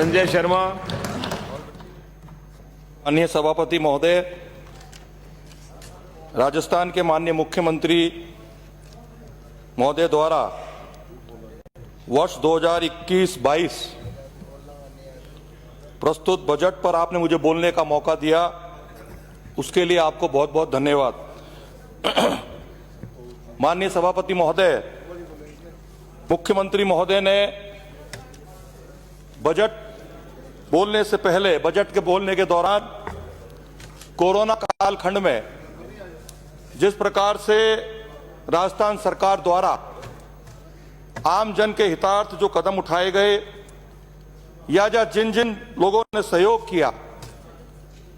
संजय शर्मा। माननीय सभापति महोदय, राजस्थान के माननीय मुख्यमंत्री महोदय द्वारा वर्ष 2021-22 प्रस्तुत बजट पर आपने मुझे बोलने का मौका दिया, उसके लिए आपको बहुत बहुत धन्यवाद। माननीय सभापति महोदय, मुख्यमंत्री महोदय ने बजट बोलने से पहले, बजट के बोलने के दौरान कोरोना कालखंड में जिस प्रकार से राजस्थान सरकार द्वारा आम जन के हितार्थ जो कदम उठाए गए या जिन जिन लोगों ने सहयोग किया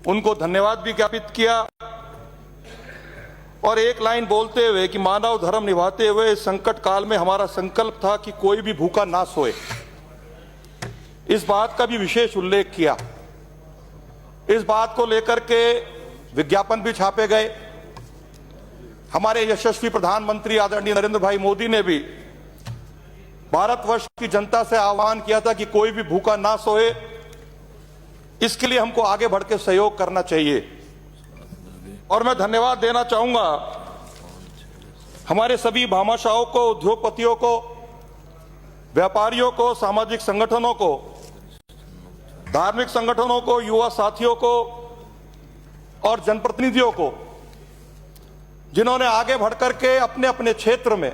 उनको धन्यवाद भी ज्ञापित किया, और एक लाइन बोलते हुए कि मानव धर्म निभाते हुए इस संकट काल में हमारा संकल्प था कि कोई भी भूखा ना सोए, इस बात का भी विशेष उल्लेख किया। इस बात को लेकर के विज्ञापन भी छापे गए। हमारे यशस्वी प्रधानमंत्री आदरणीय नरेंद्र भाई मोदी ने भी भारतवर्ष की जनता से आह्वान किया था कि कोई भी भूखा ना सोए, इसके लिए हमको आगे बढ़ के सहयोग करना चाहिए। और मैं धन्यवाद देना चाहूंगा हमारे सभी भामाशाहों को, उद्योगपतियों को, व्यापारियों को, सामाजिक संगठनों को, धार्मिक संगठनों को, युवा साथियों को और जनप्रतिनिधियों को, जिन्होंने आगे बढ़कर के अपने अपने क्षेत्र में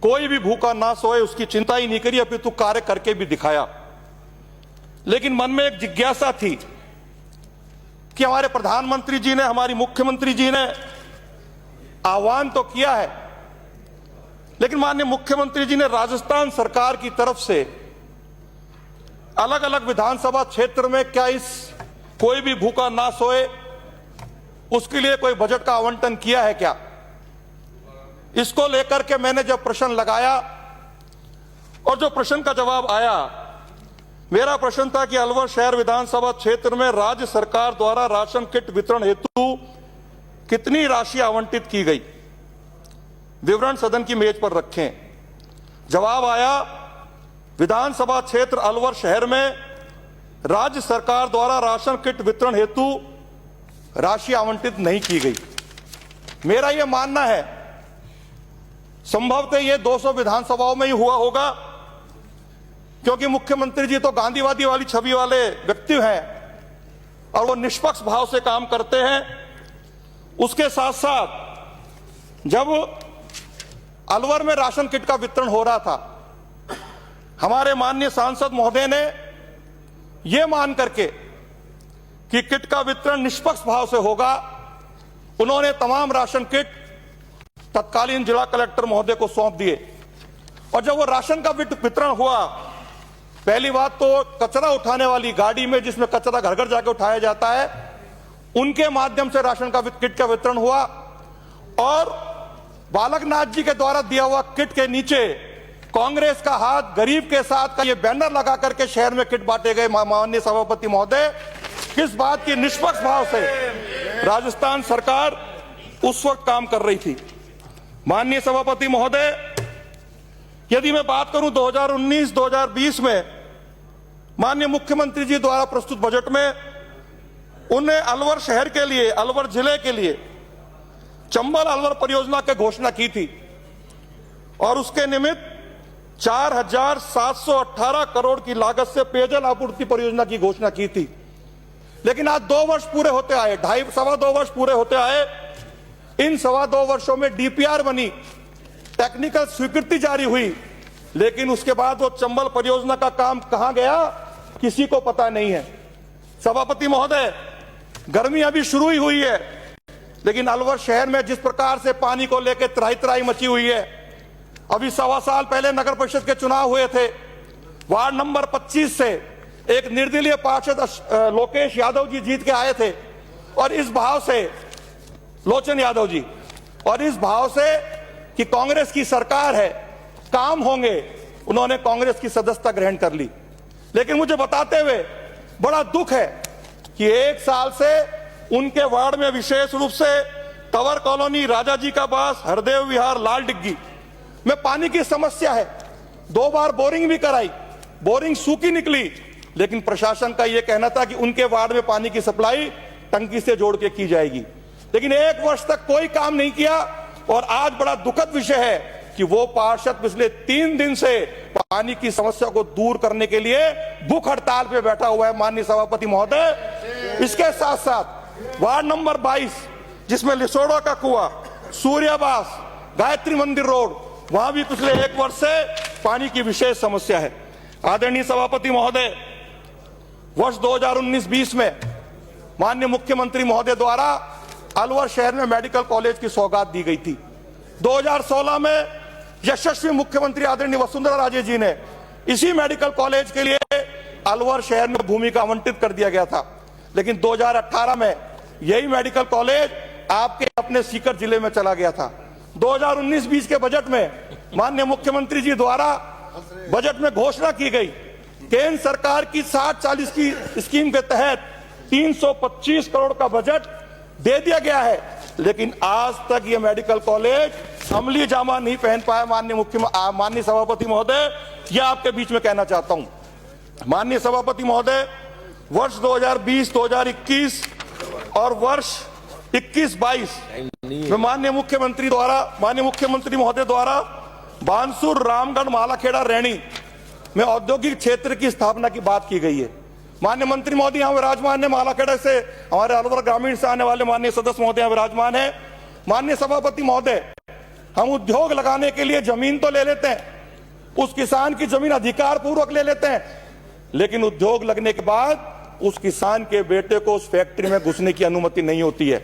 कोई भी भूखा ना सोए उसकी चिंता ही नहीं करी, अपितु कार्य करके भी दिखाया। लेकिन मन में एक जिज्ञासा थी कि हमारे प्रधानमंत्री जी ने, हमारी मुख्यमंत्री जी ने आह्वान तो किया है, लेकिन माननीय मुख्यमंत्री जी ने राजस्थान सरकार की तरफ से अलग अलग विधानसभा क्षेत्र में क्या इस कोई भी भूखा ना सोए उसके लिए कोई बजट का आवंटन किया है क्या? इसको लेकर के मैंने जब प्रश्न लगाया और जो प्रश्न का जवाब आया, मेरा प्रश्न था कि अलवर शहर विधानसभा क्षेत्र में राज्य सरकार द्वारा राशन किट वितरण हेतु कितनी राशि आवंटित की गई, विवरण सदन की मेज पर रखें। जवाब आया, विधानसभा क्षेत्र अलवर शहर में राज्य सरकार द्वारा राशन किट वितरण हेतु राशि आवंटित नहीं की गई। मेरा यह मानना है संभवतः यह 200 विधानसभाओं में ही हुआ होगा, क्योंकि मुख्यमंत्री जी तो गांधीवादी वाली छवि वाले व्यक्ति हैं और वो निष्पक्ष भाव से काम करते हैं। उसके साथ साथ जब अलवर में राशन किट का वितरण हो रहा था, हमारे माननीय सांसद महोदय ने यह मान करके कि किट का वितरण निष्पक्ष भाव से होगा, उन्होंने तमाम राशन किट तत्कालीन जिला कलेक्टर महोदय को सौंप दिए। और जब वो राशन का वितरण हुआ, पहली बात तो कचरा उठाने वाली गाड़ी में, जिसमें कचरा घर घर जाकर उठाया जाता है, उनके माध्यम से राशन का किट का वितरण हुआ। और बालकनाथ जी के द्वारा दिया हुआ किट के नीचे कांग्रेस का हाथ गरीब के साथ का ये बैनर लगा करके शहर में किट बांटे गए। माननीय सभापति महोदय, किस बात की निष्पक्ष भाव से राजस्थान सरकार उस वक्त काम कर रही थी। माननीय सभापति महोदय, यदि मैं बात करूं 2019-2020 में माननीय मुख्यमंत्री जी द्वारा प्रस्तुत बजट में उन्हें अलवर शहर के लिए, अलवर जिले के लिए चंबल अलवर परियोजना की घोषणा की थी और उसके निमित्त 4,718 करोड़ की लागत से पेयजल आपूर्ति परियोजना की घोषणा की थी। लेकिन आज 2 वर्ष पूरे होते आए, सवा 2 वर्ष पूरे होते आए। इन सवा 2 वर्षों में डीपीआर बनी, टेक्निकल स्वीकृति जारी हुई, लेकिन उसके बाद वो चंबल परियोजना का काम कहां गया किसी को पता नहीं है। सभापति महोदय, गर्मी अभी शुरू ही हुई है, लेकिन अलवर शहर में जिस प्रकार से पानी को लेकर त्राही त्राही मची हुई है, अभी 1.25 साल पहले नगर परिषद के चुनाव हुए थे, वार्ड नंबर 25 से एक निर्दलीय पार्षद लोकेश यादव जी जीत के आए थे, और इस भाव से, लोचन यादव जी, और इस भाव से कि कांग्रेस की सरकार है, काम होंगे, उन्होंने कांग्रेस की सदस्यता ग्रहण कर ली। लेकिन मुझे बताते हुए बड़ा दुख है कि 1 साल से उनके वार्ड में विशेष रूप से तवर कॉलोनी, राजा जी का बास, हरदेव विहार, लाल डिग्गी में पानी की समस्या है। 2 बार बोरिंग भी कराई, बोरिंग सूखी निकली, लेकिन प्रशासन का यह कहना था कि उनके वार्ड में पानी की सप्लाई टंकी से जोड़ के की जाएगी, लेकिन 1 वर्ष तक कोई काम नहीं किया। और आज बड़ा दुखद विषय है कि वो पार्षद पिछले 3 दिन से पानी की समस्या को दूर करने के लिए भूख हड़ताल पे बैठा हुआ है, माननीय सभापति महोदय। इसके साथ साथ वार्ड नंबर 22, जिसमें लिसोड़ा का कुआं, सूर्यावास, गायत्री मंदिर रोड, वहां भी पिछले 1 वर्ष से पानी की विशेष समस्या है। आदरणीय सभापति महोदय, वर्ष 2019-20 में माननीय मुख्यमंत्री महोदय द्वारा अलवर शहर में मेडिकल कॉलेज की सौगात दी गई थी। 2016 में यशस्वी मुख्यमंत्री आदरणीय वसुंधरा राजे जी ने इसी मेडिकल कॉलेज के लिए अलवर शहर में भूमि का आवंटित कर दिया गया था, लेकिन 2018 में यही मेडिकल कॉलेज आपके अपने सीकर जिले में चला गया था। 2019-20 के बजट में माननीय मुख्यमंत्री जी द्वारा बजट में घोषणा की गई, केंद्र सरकार की 60-40 की स्कीम के तहत 325 करोड़ का बजट दे दिया गया है, लेकिन आज तक ये मेडिकल कॉलेज अमली जामा नहीं पहन पाया। माननीय सभापति महोदय, यह आपके बीच में कहना चाहता हूं। माननीय सभापति महोदय, वर्ष 2020, 2021 और वर्ष 21-22 में माननीय मुख्यमंत्री महोदय द्वारा बानसूर, रामगढ़, मालाखेड़ा, रैणी में औद्योगिक क्षेत्र की स्थापना की बात की गई है। माननीय मंत्री महोदय यहाँ विराजमान है, मालाखेड़ा से हमारे अलवर ग्रामीण से आने वाले माननीय सदस्य महोदय विराजमान है। माननीय सभापति महोदय, हम उद्योग लगाने के लिए जमीन तो ले लेते हैं, उस किसान की जमीन अधिकार पूर्वक ले लेते हैं, लेकिन उद्योग लगने के बाद उस किसान के बेटे को उस फैक्ट्री में घुसने की अनुमति नहीं होती है।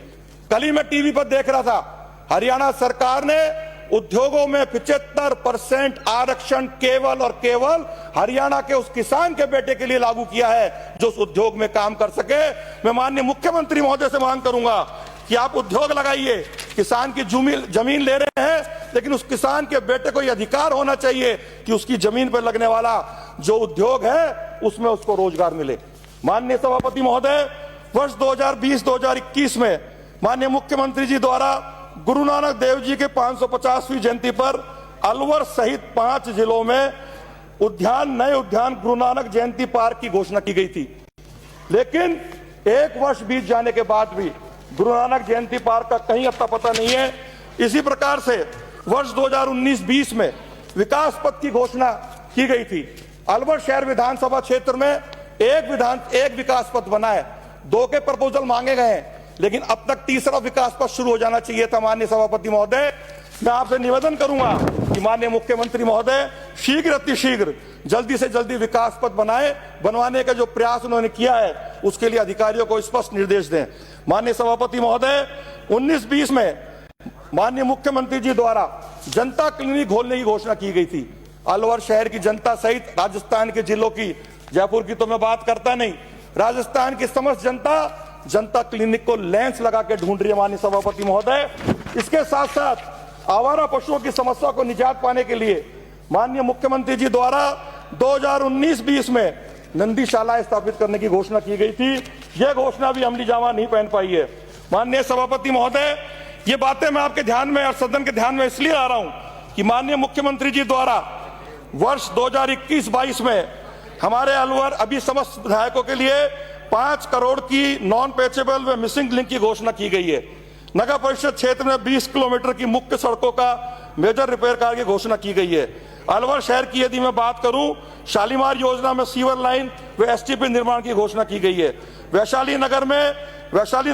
कल ही मैं टीवी पर देख रहा था, हरियाणा सरकार ने उद्योगों में 75% आरक्षण केवल और केवल हरियाणा के उस किसान के बेटे के लिए लागू किया है जो उस उद्योग में काम कर सके। मैं माननीय मुख्यमंत्री महोदय से मांग करूंगा कि आप उद्योग लगाइए, किसान की जमीन ले रहे हैं, लेकिन उस किसान के बेटे को यह अधिकार होना चाहिए कि उसकी जमीन पर लगने वाला जो उद्योग है उसमें उसको रोजगार मिले। माननीय सभापति महोदय, वर्ष 2020-2021 में माननीय मुख्यमंत्री जी द्वारा गुरु नानक देव जी के 550वीं जयंती पर अलवर सहित 5 जिलों में नए उद्यान गुरु नानक जयंती पार्क की घोषणा की गई थी, लेकिन 1 वर्ष बीत जाने के बाद भी गुरु नानक जयंती पार्क का कहीं अता पता नहीं है। इसी प्रकार से वर्ष 2019-20 में विकास पथ की घोषणा की गई थी। अलवर शहर विधानसभा क्षेत्र में एक विकास पथ बना है, 2 के प्रपोजल मांगे गए हैं, लेकिन अब तक तीसरा विकास पथ शुरू हो जाना चाहिए था। माननीय सभापति महोदय, मैं आपसे निवेदन करूंगा कि माननीय मुख्यमंत्री महोदय शीघ्र अतिशीघ्र जल्दी से जल्दी विकास पथ बनवाने का जो प्रयास उन्होंने किया है उसके लिए अधिकारियों को स्पष्ट निर्देश दें। माननीय सभापति महोदय, 19-20 में माननीय मुख्यमंत्री जी द्वारा जनता क्लिनिक खोलने की घोषणा की गई थी। अलवर शहर की जनता सहित राजस्थान के जिलों की, जयपुर की तो मैं बात करता नहीं, राजस्थान की समस्त जनता क्लिनिक को लेंस लगा के ढूंढ रही है। माननीय सभापति महोदय, इसके साथ साथ आवारा पशुओं की समस्या को निजात पाने के लिए माननीय मुख्यमंत्री जी द्वारा 2019-20 में नंदीशालाएं स्थापित करने की घोषणा की गई थी। यह घोषणा भी अमली जामा नहीं पहन पाई है। माननीय सभापति महोदय, ये बातें मैं आपके ध्यान में और सदन के ध्यान में इसलिए ला रहा हूं कि माननीय मुख्यमंत्री जी द्वारा वर्ष 2021-22 में हमारे अलवर अभी समस्त विधायकों के लिए 5 करोड़ की नॉन पैचेबल व मिसिंग लिंक की घोषणा की गई है। नगर परिषद क्षेत्र में 20 किलोमीटर की मुख्य सड़कों का मेजर रिपेयर कार्य की घोषणा की गई है। अलवर शहर की यदि मैं बात करूं, शालीमार योजना में सीवर लाइन व एसटीपी निर्माण की घोषणा की गई है। वैशाली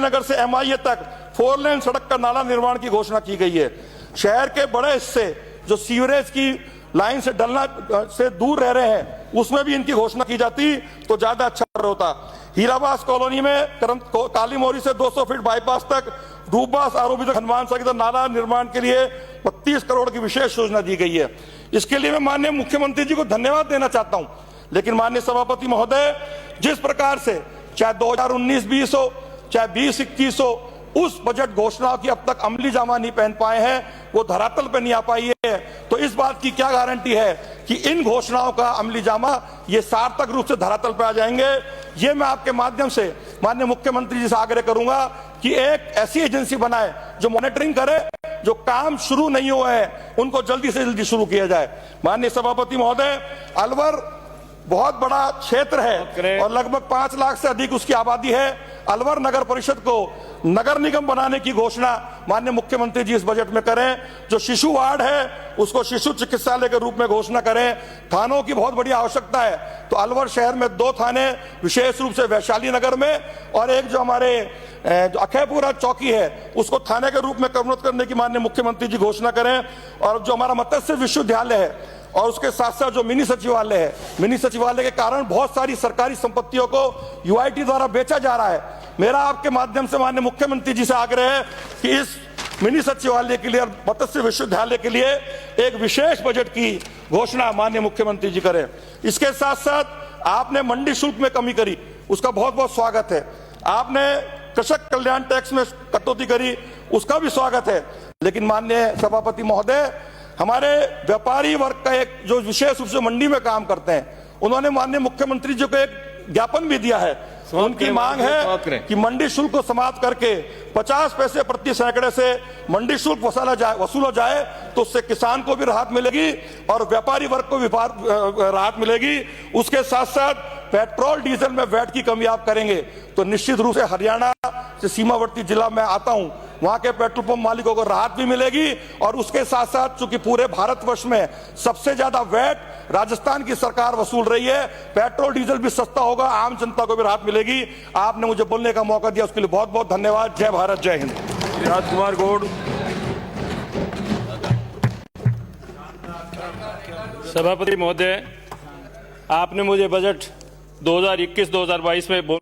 नगर से एमआईए तक 4 लेन सड़क का नाला निर्माण की घोषणा की गई है। शहर के बड़े हिस्से जो सीवरेज की लाइन से से दूर रह रहे हैं, उसमें भी इनकी घोषणा की जाती तो ज्यादा अच्छा होता। हीराबास कॉलोनी में काली मोरी से 200 फीट बाईपास तक, डूबबास आरोपी तक हनुमान सागर नाला निर्माण के लिए 32 करोड़ की विशेष योजना दी गई है। इसके लिए मैं माननीय मुख्यमंत्री जी को धन्यवाद देना चाहता हूं, लेकिन माननीय सभापति महोदय, जिस प्रकार से चाहे 2019-20 हो चाहे 20-21 हो, उस बजट घोषणाओं की अब तक अमली जामा नहीं पहन पाए हैं, वो धरातल पर नहीं आ पाई है, तो इस बात की क्या गारंटी है कि इन घोषणाओं का अमली जामा ये सार्थक रूप से धरातल पर आ जाएंगे। ये मैं आपके माध्यम से माननीय मुख्यमंत्री जी से आग्रह करूंगा कि एक ऐसी एजेंसी बनाए जो मॉनिटरिंग करे, जो काम शुरू नहीं हुए हैं उनको जल्दी से जल्दी शुरू किया जाए। माननीय सभापति महोदय, अलवर बहुत बड़ा क्षेत्र है और लगभग 5 लाख से अधिक उसकी आबादी है। अलवर नगर परिषद को नगर निगम बनाने की घोषणा माननीय मुख्यमंत्री जी इस बजट में करें। जो शिशु वार्ड है उसको शिशु चिकित्सालय के रूप में घोषणा करें। थानों की बहुत बड़ी आवश्यकता है, तो अलवर शहर में 2 थाने, विशेष रूप से वैशाली नगर में, और एक जो हमारे जो अखैपुरा चौकी है उसको थाने के रूप में कन्वर्ट करने की माननीय मुख्यमंत्री जी घोषणा करें। और जो हमारा मत्स्य विश्वविद्यालय है और उसके साथ साथ जो मिनी सचिवालय है, मिनी सचिवालय के कारण बहुत सारी सरकारी संपत्तियों को यूआईटी द्वारा बेचा जा रहा है। मेरा आपके माध्यम से माननीय मुख्यमंत्री जी से आग्रह है कि इस मिनी सचिवालय के लिए और मत्स्य विश्वविद्यालय के लिए एक विशेष बजट की घोषणा माननीय मुख्यमंत्री जी करें। इसके साथ साथ आपने मंडी शुल्क में कमी करी, उसका बहुत बहुत स्वागत है। आपने कृषक कल्याण टैक्स में कटौती करी, उसका भी स्वागत है। लेकिन माननीय सभापति महोदय, हमारे व्यापारी वर्ग का एक जो विशेष रूप से मंडी में काम करते हैं, उन्होंने माननीय मुख्यमंत्री जी को एक ज्ञापन भी दिया है। उनकी मांग है कि मंडी शुल्क को समाप्त करके 50 पैसे प्रति सैकड़े से मंडी शुल्क वसूला जाए, तो उससे किसान को भी राहत मिलेगी और व्यापारी वर्ग को भी राहत मिलेगी। उसके साथ साथ पेट्रोल डीजल में वैट की कमी आप करेंगे तो निश्चित रूप से हरियाणा से सीमावर्ती जिला में आता हूं, वहां के पेट्रोल पंप मालिकों को राहत भी मिलेगी। और उसके साथ साथ चूंकि पूरे भारतवर्ष में सबसे ज्यादा वैट राजस्थान की सरकार वसूल रही है, पेट्रोल डीजल भी सस्ता होगा, आम जनता को भी राहत मिलेगी। आपने मुझे बोलने का मौका दिया, उसके लिए बहुत बहुत धन्यवाद। जय भारत, जय हिंद। राजकुमार गौड़। सभापति महोदय, आपने मुझे बजट 2021-2022 में